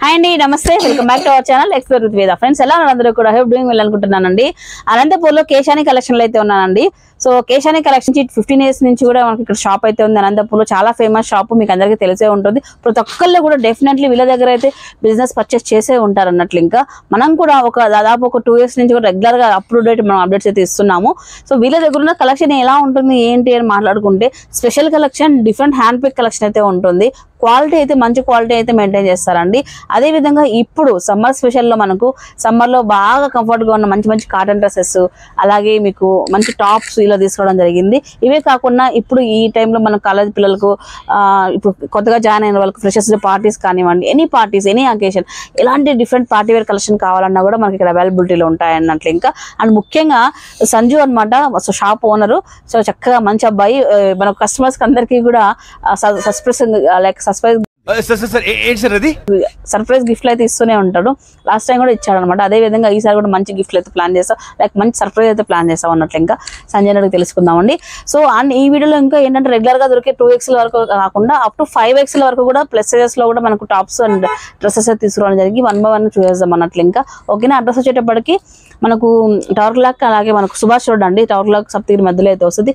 Hi అండి, నమస్తే, welcome back to our channel explore with వేద. ఫ్రెండ్స్, ఎలా ఉన్నారు అందరూ కూడా? హోప్ డూయింగ్ వెల్ అనుకుంటున్నానండి. అనంతపూర్లో కేశాని కలెక్షన్లో అయితే ఉన్నానండి. సో కేశాని కలెక్షన్ 15 years నుంచి కూడా మనకి ఇక్కడ షాప్ అయితే ఉంది. అనంతపూర్లో చాలా ఫేమస్ షాప్, మీకు అందరికీ తెలిసే ఉంటుంది. ప్రతి ఒక్కళ్ళు కూడా డెఫినెట్లీ వీళ్ళ దగ్గర అయితే బిజినెస్ పర్చేస్ చేసే ఉంటారు అన్నట్లు. ఇంకా మనం కూడా దాదాపు ఒక 2 years నుంచి కూడా రెగ్యులర్ గా అప్డేట్ మనం అప్డేట్స్ అయితే ఇస్తున్నాము. సో వీళ్ళ దగ్గర ఉన్న కలెక్షన్ ఎలా ఉంటుంది ఏంటి అని మాట్లాడుకుంటే, special collection, different hand pick collection అయితే ఉంటుంది. క్వాలిటీ అయితే మంచి క్వాలిటీ అయితే మెయింటైన్ చేస్తారండి. అదే విధంగా ఇప్పుడు సమ్మర్ స్పెషల్ లో మనకు సమ్మర్ లో బాగా కంఫర్ట్ గా ఉన్న మంచి మంచి కాటన్ డ్రెస్సెస్, అలాగే మీకు మంచి టాప్స్ ఇలా తీసుకోవడం జరిగింది. ఇవే కాకుండా ఇప్పుడు ఈ టైంలో మన కాలేజ్ పిల్లలకు ఇప్పుడు కొత్తగా జాయిన్ అయిన వాళ్ళకి ఫ్రెషర్స్ పార్టీస్ కానివ్వండి, ఎనీ పార్టీస్, ఎనీ అకేషన్, ఎలాంటి డిఫరెంట్ పార్టీ వేర్ కలెక్షన్ కావాలన్నా కూడా మనకి ఇక్కడ అవైలబిలిటీలో ఉంటాయి అన్నట్లు. ఇంకా అండ్ ముఖ్యంగా సంజు అనమాట షాప్ ఓనరు. సో చక్కగా మంచి అబ్బాయి, మన కస్టమర్స్ అందరికీ కూడా సర్ప్రైజ్ గిఫ్ట్లు అయితే ఇస్తూనే ఉంటాడు. లాస్ట్ టైం కూడా ఇచ్చాడు అనమాట. అదే విధంగా ఈసారి కూడా మంచి గిఫ్ట్లు అయితే ప్లాన్ చేస్తాం, మంచి సర్ప్రైజ్ అయితే ప్లాన్ చేస్తాం అన్నట్లు. ఇంకా సంజయ్ నాయుడు తెలుసుకుందామండి. సో అండ్ ఈ వీడియోలో ఇంకా ఏంటంటే రెగ్యులర్ గా దొరికే 2XL వరకు కాకుండా అప్ టు 5XL వరకు కూడా ప్లస్ సైజెస్ లో కూడా మనకు టాప్స్ అండ్ డ్రెస్సెస్ అయితే తీసుకోవడం జరిగి 1 by 1 చూసేద్దాం అన్నట్లు. ఇంకా ఓకేనా. అడ్రస్ వచ్చేటప్పటికి మనకు టవర్ క్లాక్, అలాగే మనకు సుభాష్ రోడ్ అండి. టవర్ క్లాక్ సప్తగిరి మధ్యలో అయితే వస్తుంది.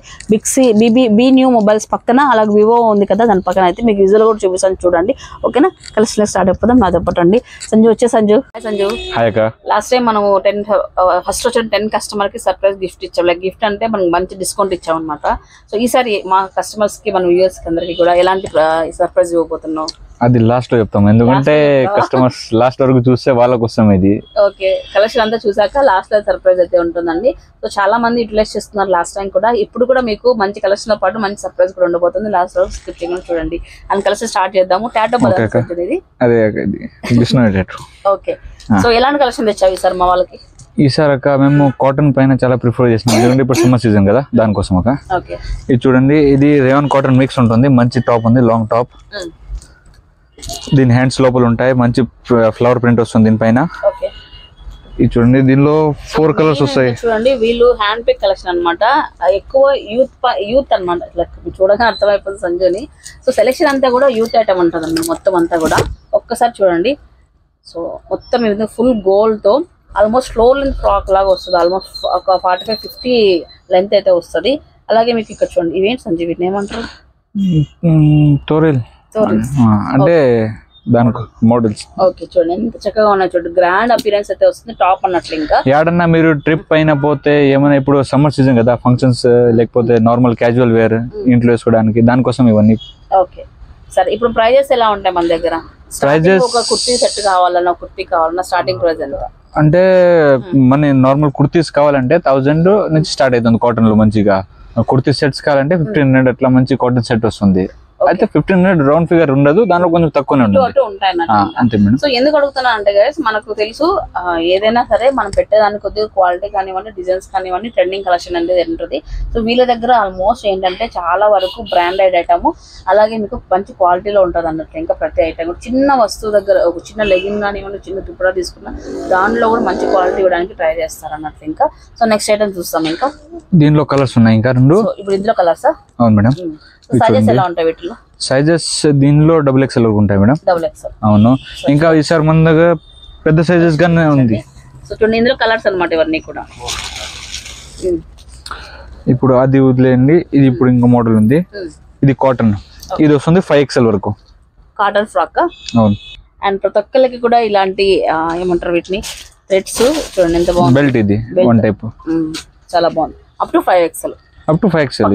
బి న్యూ మొబైల్స్ పక్కన, అలాగే వివో ఉంది కదా దాని పక్కన అయితే మీకు విజువల్ కూడా చూపిస్తాను చూడండి. ఓకేనా. కలెక్షన్ స్టార్ట్ అయిపోతాం. నాతో పాటండి. సంజు వచ్చే సంజు. సంజు, లాస్ట్ టైం మనం ఫస్ట్ వచ్చిన 10 కస్టమర్ కి సర్ప్రైజ్ గిఫ్ట్ ఇచ్చాం. లైక్ గిఫ్ట్ అంటే మనం మంచి డిస్కౌంట్ ఇచ్చాం అనమాట. సో ఈసారి మా కస్టమర్స్ కి, మన వ్యూవర్స్ కి అందరికి కూడా ఎలాంటి సర్ప్రైజ్ ఇవ్వబోతున్నాం అది లాస్ట్ లో చెప్తాం, ఎందుకంటే కస్టమర్స్ లాస్ట్ వరకు చూస్తే వాళ్ళ కోసం ఇది. ఓకే, కలెక్షన్ అంతా చూసాక లాస్ట్ లో సర్ప్రైజ్ అయితే ఉంటుందండి. సో చాలా మంది యూటిలైజ్ చేస్తున్నారు లాస్ట్ టైం కూడా. ఇప్పుడు కూడా మీకు మంచి కలెక్షన్ తో పాటు మంచి సర్ప్రైజ్ కూడా ఉండబోతుంది. లాస్ట్ లో స్కిప్ చేయకుండా చూడండి. అండ్ కలెక్షన్ స్టార్ట్ చేద్దాము. ఓకే, సో ఎలాంటి కలెక్షన్ తెచ్చావు ఈసారి మా వాళ్ళకి? ఈసారి అక్క మేము కాటన్ పైన చాలా ప్రిఫర్ చేసినాం, ఎందుకంటే ఇప్పుడు సమ్మర్ సీజన్ కదా, దానికోసం అక్క. ఇది చూడండి, ఇది రేవన్ కాటన్ మిక్స్ ఉంటుంది. మంచి టాప్ ఉంది, లాంగ్ టాప్. దీని హ్యాండ్స్ లోపల ఉంటాయి, మంచి ఫ్లవర్ ప్రింట్ వస్తుంది దీనిపైన. ఇది చూడండి, దీనిలో 4 కలర్స్ వస్తాయి. చూడండి, వీళ్ళు హ్యాండ్ పిక్ కలెక్షన్ అనమాట. ఎక్కువ యూత్ అనమాట. చూడగా అర్థమైపోతుంది సంజుని. సో సెలెక్షన్ అంతా కూడా యూత్ ఐటమ్ ఉంటుంది మొత్తం అంతా కూడా. ఒక్కసారి చూడండి. సో మొత్తం ఇది ఫుల్ గోల్డ్ తో ఆల్మోస్ట్ లో లెంత్ ఫ్రాక్ లాగా వస్తుంది. ఆల్మోస్ట్ ఒక 45-50 లెంత్ అయితే వస్తుంది. అలాగే మీకు ఇక్కడ చూడండి, ఇవేంటి సంజయ్, వీటిని ఏమంటారు? అంటే దానికి మోడల్స్. ఓకే, చూడండి ఎంత చక్కగా ఉన్నాయి. చూడండి, గ్రాండ్ అపిరెన్స్ అయితే వస్తుంది టాప్ అన్నట్లు. ఇంకా ఏడన్నా మీరు ట్రిప్ పైన పోతే, ఏమైనా ఇప్పుడు సమ్మర్ సీజన్ కదా, ఫంక్షన్స్ లేకపోతే నార్మల్ క్యాజువల్ వేర్ ఇంట్లో వేసుకోవడానికి, దానికోసం ఇవన్నీ. ఓకే, సరే. ఇప్పుడు ప్రైజెస్ ఎలా ఉంటాయి మన దగ్గర? ప్రైజెస్ ఒక కుర్తీ సెట్ కావాలన్నా, కుర్తీ కావాలన్నా స్టార్టింగ్ ప్రైస్ ఎంత? అంటే మన నార్మల్ కుర్తీస్ కావాలంటే 1000 నుంచి స్టార్ట్ అవుతుంది. కాటన్ లో మంచిగా కుర్తీ సెట్స్ కావాలంటే 1500 అట్లా మంచి కాటన్ సెట్ వస్తుంది. అయితే 1500 రౌండ్ ఫిగర్ ఉండదు, దానిలో కొంచెం తక్కువనే ఉంటుంది. అంతే మేడం. సో ఎందుకు అడుగుతున్నా అంటే గైస్, మనకు తెలుసు ఏదైనా సరే మనం పెట్టేదానికి కొద్దిగా క్వాలిటీ కానివ్వండి, డిజైన్స్ కానివ్వండి, ట్రెండింగ్ కలెక్షన్ అనేది ఉంటుంది. సో వీళ్ళ దగ్గర ఆల్మోస్ట్ ఏంటంటే చాలా వరకు బ్రాండెడ్ ఐటమ్, అలాగే మీకు మంచి క్వాలిటీలో ఉంటుంది అన్నట్లు. ఇంకా ప్రతి ఐటమ్ చిన్న వస్తువు దగ్గర, ఒక చిన్న లెగిన్ కానివ్వండి, చిన్న దుప్పటా తీసుకున్న దానిలో కూడా మంచి క్వాలిటీ ఇవ్వడానికి ట్రై చేస్తారు అన్నట్లు. ఇంకా సో నెక్స్ట్ ఐటమ్ చూస్తాం. ఇంకా దీనిలో కలర్స్ ఉన్నాయి, ఇంకా 2. ఇప్పుడు ఇందులో కలర్స్. అవును మేడం. సైజెస్ ఎలా ఉంటాయి వీటిలో? సైజెస్ దీనిలో XXL ఉంటాయి మేడం. XXL. అవును. ఇంకా ఈసారి మన దగ్గర పెద్ద సైజెస్ గానే ఉంది. సో చూడండి, ఇందులో కలర్స్ అన్నమాట ఇవన్నీ కూడా. ఇప్పుడు అది వదిలేయండి, ఇది ఇప్పుడు ఇంకో మోడల్ ఉంది. ఇది కాటన్, ఇది వస్తుంది 5XL వరకు కాటన్ ఫ్రాక్. అవును. అండ్ ప్రతి ఒక్కరికి కూడా ఇలాంటి ఏమంటారు వీటిని, థ్రెడ్స్ చూడండి ఎంత బాగుంది. బెల్ట్, ఇది వన్ టైప్, చాలా బాగుంది. Up to 5XL. Up to 5XL.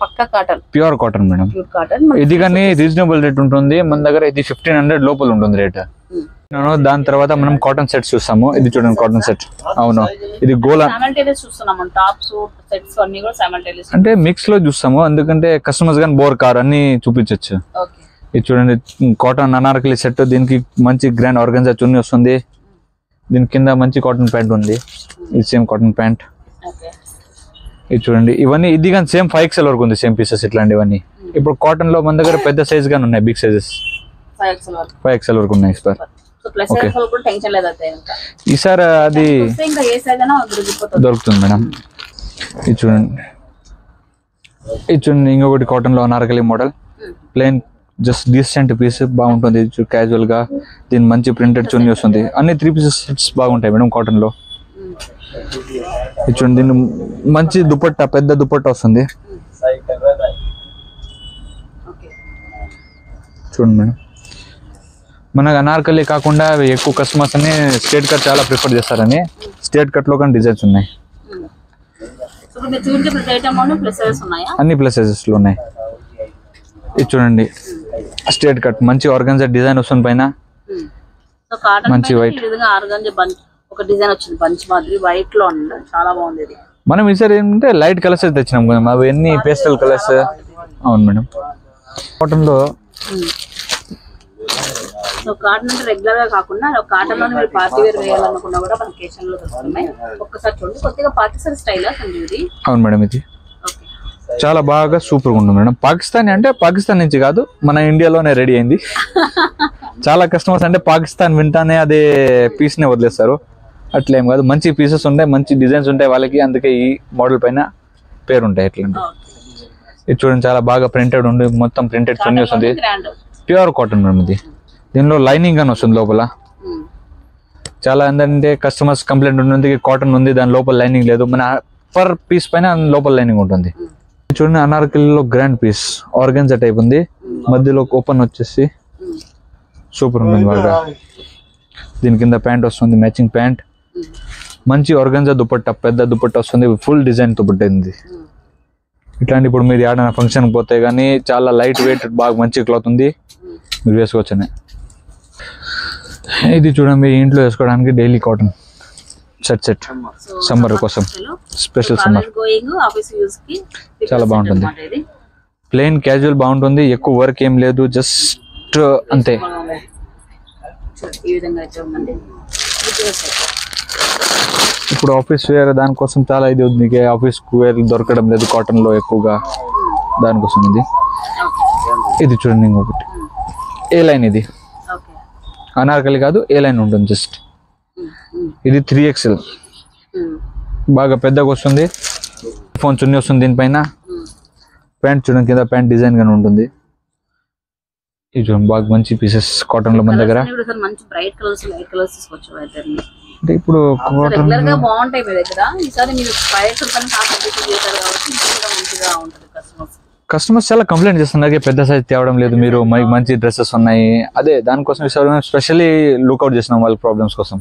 పక్కా cotton, pure cotton madam. Pure cotton. ఇది కానీ రీజనబుల్ రేట్ ఉంటుంది మన దగ్గర. ఇది 1500 లోపల ఉంటుంది రేట్. దాని తర్వాత మనం కాటన్ సెట్స్ చూస్తాము. ఇది చూడండి, కాటన్ సెట్. అవును, ఇది గోలా చూస్తున్నాము. టాప్స్, సెట్స్ అన్ని కూడా సైమల్టేనియస్ అంటే మిక్స్ లో చూస్తాము, ఎందుకంటే కస్టమర్స్ గానీ బోర్ కార్ అన్ని చూపించచ్చు. ఇది చూడండి, కాటన్ అనార్కలి సెట్. దీనికి మంచి గ్రాండ్ ఆర్గన్జా చున్నీ వస్తుంది. దీని కింద మంచి కాటన్ ప్యాంట్ ఉంది. ఇది సేమ్ కాటన్ ప్యాంట్. ఇది చూడండి, ఇవన్నీ ఇది కానీ సేమ్ 5XL వరకు ఉంది, సేమ్ పీసెస్ ఇట్లాంటివన్నీ. ఇప్పుడు కాటన్ లో మన దగ్గర పెద్ద సైజ్ గానీ ఉన్నాయి, బిగ్ సైజెస్ 5XL వరకు ఉన్నాయి సార్. ఈసారి అది దొరుకుతుంది మేడం. ఇది చూడండి, ఇంకొకటి కాటన్ లో Anarkali model, plain just decent piece బాగుంటుంది క్యాజువల్ గా. దీని మంచి ప్రింటెడ్ చున్నీ వస్తుంది. అన్ని 3 పీసెస్ సెట్స్ బాగుంటాయి మేడం కాటన్ లో. చూడండి దీని మంచి దుపట్టా, పెద్ద దుపట్టా వస్తుంది. చూడండి మేడం, మనకు అనార్కలి కాకుండా ఎక్కువ కస్టమర్స్ అని స్ట్రేట్ కట్ చాలా ప్రిఫర్ చేస్తారని స్ట్రేట్ కట్ లో కానీ డిజైన్స్ ఉన్నాయి. అన్ని ప్లస్ సైజెస్ లో ఉన్నాయి. ఇది చూడండి స్ట్రేట్ కట్ మంచి ఆర్గన్జా డిజైన్ వస్తుంది పైన. మంచి వైట్ ఒక డిజైన్ వచ్చింది బంచ్ మాదిరి వైట్ లో చాలా బాగుంది. మనం ఈసారి ఏంటంటే లైట్ కలర్స్ తెచ్చినాం కదా, అవి అన్ని పేస్టల్ కలర్స్. అవును మేడం. కాటన్ లో కాటన్ అంటే రెగ్యులర్ గా కాకుండా కాటన్ లోనే మీరు పార్టీ వేర్ వేయాలనుకున్నా కూడా మన కేషన్ లో దొరుకుతున్నాయి. ఒక్కసారి చూడండి, కొద్దిగా పాకిస్తాన్ స్టైల్ ఇది. అవును మేడం, ఇది చాలా బాగా సూపర్ గా ఉంటుంది మేడం. పాకిస్తాన్ అంటే పాకిస్తాన్ నుంచి కాదు, మన ఇండియాలోనే రెడీ అయింది. చాలా కస్టమర్స్ అంటే పాకిస్తాన్ వింటానే అదే పీస్ నే వదిలేస్తారు. అట్లేం కాదు, మంచి పీసెస్ ఉంటాయి, మంచి డిజైన్స్ ఉంటాయి వాళ్ళకి, అందుకే ఈ మోడల్ పైన పేరు ఉంటాయి. ఎట్లంటే ఇది చూడండి చాలా బాగా ప్రింటెడ్ ఉంది, మొత్తం ప్రింటెడ్ చున్నీ వస్తుంది. ప్యూర్ కాటన్ మేడం ఇది. దీనిలో లైనింగ్ అని వస్తుంది లోపల. చాలా ఏంటంటే కస్టమర్స్ కంప్లైంట్ ఉంటుంది కాటన్ ఉంది దాని లోపల లైనింగ్ లేదు. మన పర్ పీస్ పైన లోపల లైనింగ్ ఉంటుంది. చూడండి అనార్కలిలో గ్రాండ్ పీస్ ఆర్గన్జా టైప్ ఉంది, మధ్యలో ఓపెన్ వచ్చేసి సూపర్ ఉంటుంది బాగా. దీని కింద ప్యాంట్ వస్తుంది, మ్యాచింగ్ ప్యాంట్. మంచి ఆర్గన్జా దుపట్టా, పెద్ద దుపట్టా వస్తుంది, ఫుల్ డిజైన్ దుపట్టా ఉంది. ఇట్లాంటి ఇప్పుడు మీరు ఏడైనా ఫంక్షన్ పోతే కానీ చాలా లైట్ వెయిట్ బాగా మంచి క్లాత్ ఉంది, మీరు వేసుకోవచ్చనే. ఇది చూడండి మీ ఇంట్లో వేసుకోవడానికి డైలీ కాటన్ సెట్ సమ్మర్ కోసం స్పెషల్ సమ్మర్ చాలా బాగుంటుంది. ప్లెయిన్ క్యాజువల్ బాగుంటుంది, ఎక్కువ వర్క్ ఏం లేదు, జస్ట్ అంతే. ఇప్పుడు ఆఫీస్ వేర్ దానికోసం చాలా ఇది ఉంది, ఆఫీస్ వేర్ దొరకడం లేదు కాటన్ లో ఎక్కువగా, దానికోసం ఇది చూడండి. ఇంకొకటి ఏ లైన్, ఇది అనార్కలి కాదు, ఏ లైన్ ఉంటుంది జస్ట్. ఇది 3XL బాగా పెద్దగా వస్తుంది, ఫోన్ చున్నీ వస్తుంది. దీనిపైన ప్యాంట్ చూడండి, కింద ప్యాంట్ డిజైన్ గానే ఉంటుంది. ఇది చూడండి బాగా మంచి పీసెస్ కాటన్ లో మన దగ్గర. అంటే ఇప్పుడు కస్టమర్స్ చాలా కంప్లైంట్ చేస్తున్నారు పెద్ద సైజ్ తేవడం లేదు మీరు, మంచి డ్రెస్సెస్ ఉన్నాయి. అదే దానికోసం స్పెషల్లీ లుక్అవుట్ చేసినాం వాళ్ళ ప్రాబ్లమ్స్ కోసం.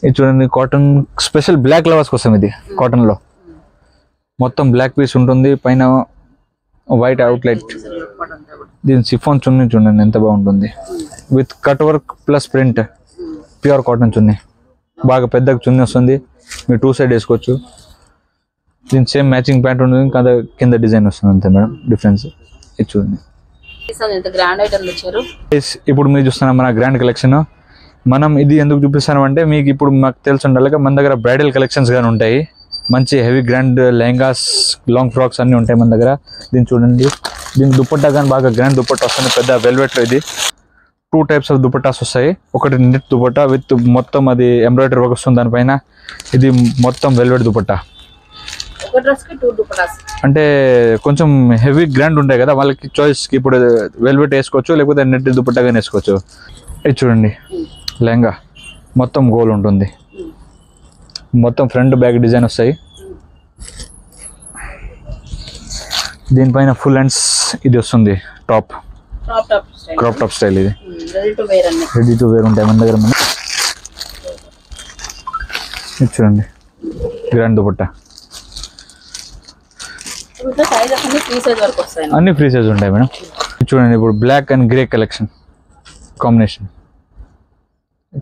ఇది చూడండి కాటన్ స్పెషల్ బ్లాక్ లవర్స్ కోసం. ఇది కాటన్ లో మొత్తం బ్లాక్ పీస్ ఉంటుంది, పైన వైట్ అవుట్లైట్. దీని సిఫాన్ చున్నీ చూడండి ఎంత బాగుంటుంది, with cut work plus print, pure cotton chunni. బాగా పెద్దగా చున్నీ వస్తుంది, మీరు 2 సైడ్ వేసుకోవచ్చు. దీని సేమ్ మ్యాచింగ్ ప్యాంట్ ఉంటుంది, కింద డిజైన్ వస్తుంది అంతే మేడం డిఫరెన్స్. ఇది చూడండి. ఇప్పుడు మీరు చూస్తున్నా మన గ్రాండ్ కలెక్షన్. మనం ఇది ఎందుకు చూపిస్తాం అంటే మీకు ఇప్పుడు మాకు తెలిసి ఉండాలి మన దగ్గర బ్రైడల్ కలెక్షన్స్ కానీ ఉంటాయి, మంచి heavy grand lehengas, long frocks అన్ని ఉంటాయి మన దగ్గర. దీన్ని చూడండి, దీని దుపట్టా కానీ బాగా గ్రాండ్ దుపట్టా వస్తుంది, పెద్ద వెల్వెట్ లో. ఇది 2 టైప్స్ ఆఫ్ దుపట్టాస్ వస్తాయి. ఒకటి నెట్ దుపట్టా విత్ మొత్తం అది ఎంబ్రాయిడరీ వర్క్ వస్తుంది దానిపైన. ఇది మొత్తం వెల్వెట్ దుపట్టా. అంటే కొంచెం హెవీ గ్రాండ్ ఉంటాయి కదా వాళ్ళకి చాయిస్ కి ఇప్పుడు వెల్వెట్ వేసుకోవచ్చు, లేకపోతే నెట్ దుపట్టా కానీ వేసుకోవచ్చు. ఇది చూడండి లెహంగా మొత్తం గోల్ ఉంటుంది, మొత్తం ఫ్రంట్ బ్యాక్ డిజైన్ వస్తాయి. దీనిపైన ఫుల్ హ్యాండ్స్ ఇది వస్తుంది, టాప్ క్రాప్ టాప్ స్టైల్. ఇది రెడీ టు వేర్ ఉంటాయి మన దగ్గర. ఇది చూడండి గ్రాండ్ దుపట్టా, అన్ని ఫ్రీ సైజ్ ఉంటాయి మేడం. చూడండి ఇప్పుడు black and grey collection combination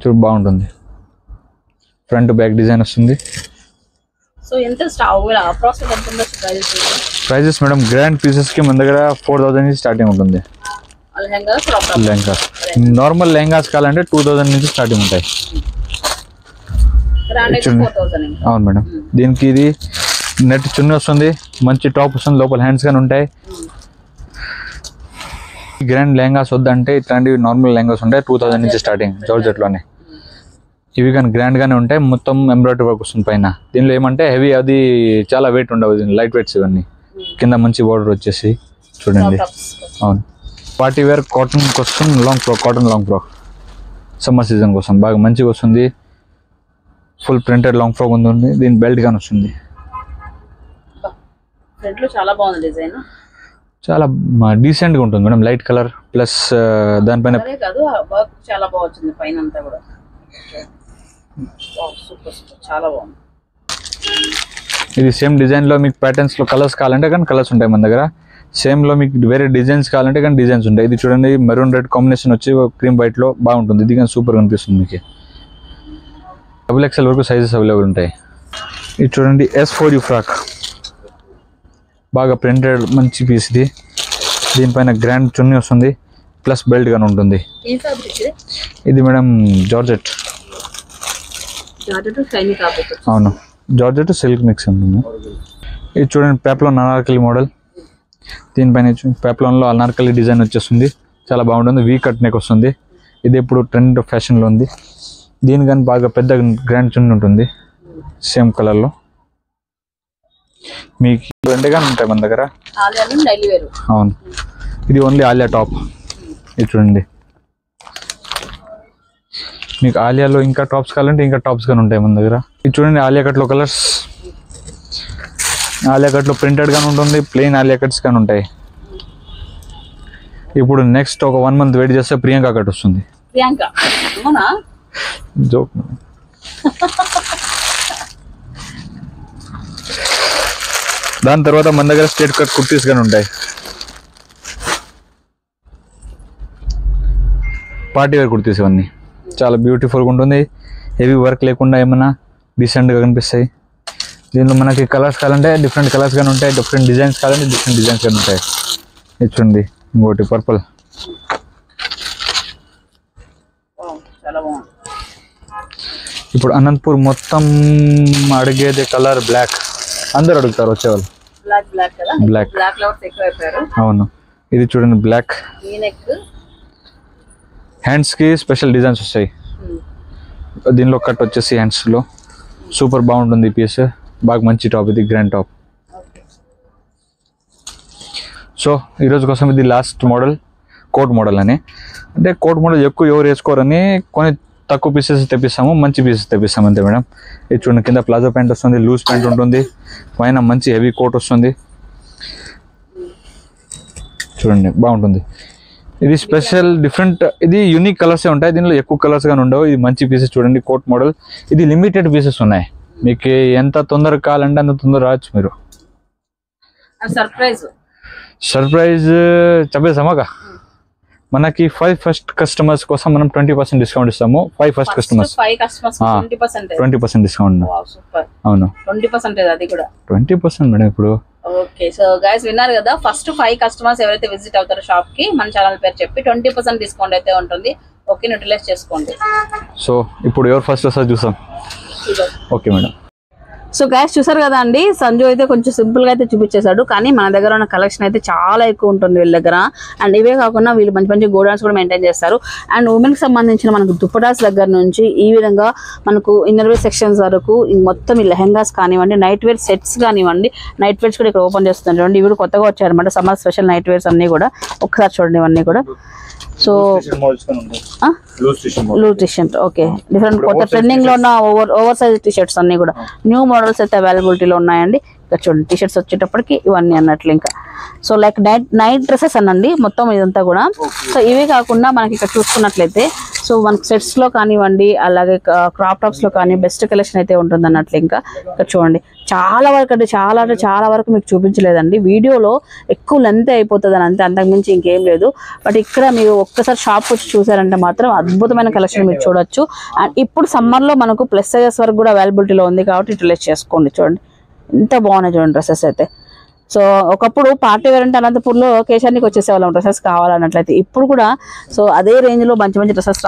చూడు బాగుంటుంది, ఫ్రంట్ బ్యాక్ డిజైన్ వస్తుంది. ప్రైజెస్ మేడం గ్రాండ్ పీసెస్ కి మన దగ్గర 4000 నుంచి స్టార్టింగ్ ఉంటుంది. లెహంగాస్ నార్మల్ లెహంగాస్ కావాలంటే 2000 నుంచి స్టార్టింగ్ ఉంటాయి. అవును మేడం. దీనికి ఇది నెట్ చున్నీ వస్తుంది, మంచి టాప్ వస్తుంది, లోపల హ్యాండ్స్ కానీ ఉంటాయి. గ్రాండ్ లెహంగాస్ వద్దంటే ఇట్లాంటివి నార్మల్ లెహంగాస్ ఉంటాయి 2000 నుంచి స్టార్టింగ్ జార్జెట్ లోనే. ఇవి కానీ గ్రాండ్ గానే ఉంటాయి, మొత్తం ఎంబ్రాయిడరీ వర్క్ వస్తుంది పైన. దీనిలో ఏమంటే హెవీ అది చాలా వెయిట్ ఉండవు, లైట్ వెయిట్స్ ఇవన్నీ. కింద మంచి బార్డర్ వచ్చేసి చూడండి. అవును పార్టీ వేర్ కాటన్ కోసం long frock, cotton long frock summer season కోసం బాగా మంచిగా వస్తుంది. ఫుల్ ప్రింటెడ్ లాంగ్ ఫ్రాక్ ఉంది, దీని బెల్ట్ గాని వస్తుంది. చాలా బాగుంది డిజైన్, చాలా డీసెంట్ గా ఉంటుంది మేడం. లైట్ కలర్ ప్లస్ దానిపైన చాలా బాగుంది పైన అంతా కూడా. సూపర్ సూపర్, చాలా బాగుంది. ఇది సేమ్ డిజైన్ లో మీకు ప్యాటర్న్స్ లో కలర్స్ కావాలంటే కానీ కలర్స్ ఉంటాయి మన దగ్గర. సేమ్ లో మీకు వేరే డిజైన్స్ కావాలంటే కానీ డిజైన్స్ ఉంటాయి. ఇది చూడండి మెరూన్ రెడ్ కాంబినేషన్ వచ్చి క్రీమ్ వైట్ లో బాగుంటుంది. ఇది కానీ సూపర్ కనిపిస్తుంది మీకు. XXL వరకు సైజెస్ అవైలబుల్ ఉంటాయి. ఇది చూడండి S4U ఫ్రాక్, బాగా ప్రింటెడ్ మంచి పీస్. ఇది దీనిపైన గ్రాండ్ చున్నీ వస్తుంది ప్లస్ బెల్ట్ గాని ఉంటుంది. ఇది మేడం జార్జెట్, అవును జార్జెట్ సిల్క్ మిక్స్ ఉంటుంది. ఇది చూడండి పెప్లాన్ అనార్కలి మోడల్. దీనిపైన పెప్లాన్ లో అనార్కలి డిజైన్ వచ్చేస్తుంది, చాలా బాగుంటుంది. వీ కట్ నెక్ వస్తుంది. ఇది ఇప్పుడు ట్రెండ్ ఫ్యాషన్ లో ఉంది. దీని కానీ బాగా పెద్ద గ్రాండ్ చున్నీ ఉంటుంది సేమ్ కలర్ లో. మీకు రెండుగానే ఉంటాయి మన దగ్గర. అవును, ఇది ఓన్లీ ఆలియా టాప్. ఇది చూడండి మీకు ఆలియాలో ఇంకా టాప్స్ కావాలంటే ఇంకా టాప్స్ కానీ ఉంటాయి మన దగ్గర. ఇది చూడండి ఆలియా కట్లో కలర్స్. ఆలియా కట్లో ప్రింటెడ్ గానే ఉంటుంది, ప్లెయిన్ ఆలియా కట్స్ కానీ ఉంటాయి. ఇప్పుడు నెక్స్ట్ ఒక 1 month వెయిట్ చేస్తే ప్రియాంక కట్ వస్తుంది. జోక్. దాని తర్వాత మన దగ్గర స్ట్రేట్ కట్ కుర్తీస్ కానీ ఉంటాయి. పార్టీ వేర్ కుర్తీస్ ఇవన్నీ చాలా బ్యూటిఫుల్గా ఉంటుంది. హెవీ వర్క్ లేకుండా ఏమైనా డీసెంట్గా కనిపిస్తాయి. దీనిలో మనకి కలర్స్ కావాలంటే డిఫరెంట్ కలర్స్ కానీ ఉంటాయి, డిఫరెంట్ డిజైన్స్ కావాలంటే డిఫరెంట్ డిజైన్స్ కానీ ఉంటాయి. ఇది చూడండి ఇంకోటి పర్పుల్, ఇప్పుడు అనంతపూర్ మొత్తం అడిగేది కలర్ బ్లాక్. అందరు అడుగుతారు వచ్చేవాళ్ళు. బ్లాక్ అవును. ఇది చూడండి బ్లాక్. హ్యాండ్స్ కి స్పెషల్ డిజైన్స్ వస్తాయి. దీనిలో కట్ వచ్చేసి హ్యాండ్స్ లో సూపర్ బాగుంటుంది ఈ పీస్. బాగా మంచి టాప్, ఇది గ్రాండ్ టాప్. సో ఈరోజు కోసం ఇది లాస్ట్ మోడల్ కోట్ మోడల్ అని. అంటే కోట్ మోడల్ ఎక్కువ ఎవరు వేసుకోరని కొన్ని తక్కువ పీసెస్ తెప్పిస్తాము, మంచి పీసెస్ తెప్పిస్తాము అంతే మేడం. ఇది చూడండి కింద ప్లాజో ప్యాంట్ వస్తుంది, లూజ్ ప్యాంట్ ఉంటుంది, పైన మంచి హెవీ కోట్ వస్తుంది. చూడండి బాగుంటుంది. ఇది స్పెషల్ డిఫరెంట్, ఇది యూనిక్ కలర్సే ఉంటాయి, దీనిలో ఎక్కువ కలర్స్ గానీ ఉండవు. ఇది మంచి పీసెస్ చూడండి కోట్ మోడల్. ఇది లిమిటెడ్ పీసెస్ ఉన్నాయి, మీకు ఎంత తొందరగా కావాలంటే అంత తొందరగా రావచ్చు మీరు. సర్ప్రైజ్ చెప్పేసామాక మనకి 5 ఫస్ట్ కస్టమర్స్ కోసం మనం 20% డిస్కౌంట్ ఇస్తాము. 5 ఫస్ట్ కస్టమర్స్ 20% డిస్కౌంట్. అవును 20% మేడం ఇప్పుడు. ఓకే సో గైస్ విన్నారు కదా, ఫస్ట్ 5 కస్టమర్స్ ఎవరైతే విజిట్ అవుతారో షాప్ కి మన ఛానల్ పేరు చెప్పి 20% డిస్కౌంట్ అయితే ఉంటుంది. ఓకే యూటిలైజ్ చేసుకోండి. సో ఇప్పుడు ఎవరు ఫస్ట్ వస్తారు చూసాం. Okay madam. సో గైస్ చూసారు కదా అండి, సంజు అయితే కొంచెం సింపుల్ గా అయితే చూపించేశాడు, కానీ మన దగ్గర ఉన్న కలెక్షన్ అయితే చాలా ఎక్కువ ఉంటుంది వీళ్ళ దగ్గర. అండ్ ఇవే కాకుండా వీళ్ళు మంచి మంచి గోడౌన్స్ కూడా మెయింటైన్ చేస్తారు. అండ్ ఉమెన్ కి సంబంధించిన మనకు దుప్పటాస్ దగ్గర నుంచి ఈ విధంగా మనకు ఇన్నర్ వేర్ సెక్షన్స్ వరకు మొత్తం ఈ లెహెంగాస్ కానివ్వండి, నైట్ వేర్ సెట్స్ కానివ్వండి, నైట్ వేర్స్ కూడా ఇక్కడ ఓపెన్ చేస్తున్నారు చూడండి. ఇవి కూడా కొత్తగా వచ్చాయన్నమాట, సమ్మర్ స్పెషల్ నైట్ వేర్స్ అన్ని కూడా. ఒకసారి చూడండి ఇవన్నీ కూడా. So loose T shirt, okay different కొత్త ట్రెండింగ్ లో ఉన్న ఓవర్ సైజ్ టీ షర్ట్స్ అన్ని కూడా న్యూ మోడల్స్ అయితే అవైలబిలిటీలో ఉన్నాయండి. ఇక్కడ చూడండి టీ షర్ట్స్ వచ్చేటప్పటికి ఇవన్నీ అన్నట్లు. ఇంకా సో లైక్ నైట్ డ్రెస్సెస్ అనండి మొత్తం ఇదంతా కూడా. సో ఇవే కాకుండా మనకి ఇక్కడ చూసుకున్నట్లయితే సో మనకు సెట్స్ లో కానివ్వండి, అలాగే క్రాప్ టాప్స్ లో కానీ బెస్ట్ కలెక్షన్ అయితే ఉంటుంది అన్నట్లు. ఇంకా ఇక్కడ చూడండి చాలా వరకు అంటే చాలా వరకు మీకు చూపించలేదండి, వీడియోలో ఎక్కువ లెంత్ అయిపోతుంది అని అంతే, అంతకుమించి ఇంకేం లేదు. బట్ ఇక్కడ మీరు ఒక్కసారి షాప్ వచ్చి చూసారంటే మాత్రం అద్భుతమైన కలెక్షన్ మీరు చూడొచ్చు. అండ్ ఇప్పుడు సమ్మర్ లో మనకు ప్లస్ సైజెస్ వరకు కూడా అవైలబిలిటీలో ఉంది కాబట్టి యూటిలైజ్ చేసుకోండి. చూడండి ఎంత బాగున్నాయి చూడండి డ్రెస్సెస్ అయితే. సో ఒకప్పుడు పార్టీ వేర్ అంటే అనంతపూర్లో కేశానికి వచ్చేసేవాళ్ళం డ్రెస్సెస్ కావాలన్నట్లయితే. ఇప్పుడు కూడా సో అదే రేంజ్ లో మంచి మంచి డ్రెస్సెస్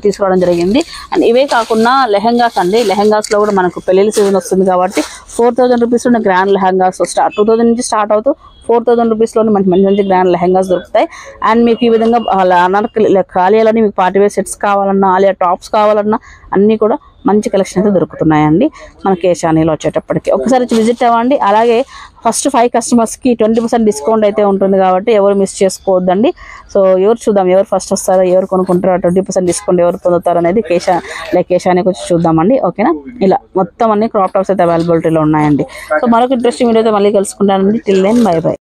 తీసుకురావడం జరిగింది. అండ్ ఇవే కాకుండా లెహెంగాస్ అండి, లెహెంగాస్ లో కూడా మనకు పెళ్లి సీజన్ వస్తుంది కాబట్టి 4000 రూపీస్ ఉన్న గ్రాండ్ లెహెంగాస్ 2000 నుంచి స్టార్ట్ అవుతూ 4000 రూపీస్లోనే మంచి మంచి గ్రాండ్ లెహెంగాస్ దొరుకుతాయి. అండ్ మీకు ఈ విధంగా అనార్కలి ఆలియాలోని మీకు పార్టీ వేర్ సెట్స్ కావాలన్నా, ఆలియా టాప్స్ కావాలన్నా అన్నీ కూడా మంచి కలెక్షన్ అయితే దొరుకుతున్నాయండి మన కేశానీలో వచ్చేటప్పటికి. ఒకసారి విజిట్ అవ్వండి. అలాగే ఫస్ట్ 5 కస్టమర్స్కి 20% డిస్కౌంట్ అయితే ఉంటుంది కాబట్టి ఎవరు మిస్ చేసుకోవద్దండి. సో ఎవరు చూద్దాం, ఎవరు ఫస్ట్ వస్తారో, ఎవరు కొనుక్కుంటారో, 20% డిస్కౌంట్ ఎవరు పొందుతారో అనేది కేశానికి వచ్చి చూద్దామండి. ఓకేనా, ఇలా మొత్తం అన్ని క్రాప్ టాప్స్ అయితే అవైలబిలిటీలో ఉన్నాయండి. సో మరొక ఇంట్రెస్టింగ్ వీడియో అయితే మళ్ళీ కలుసుకుంటానండి. Till then bye by.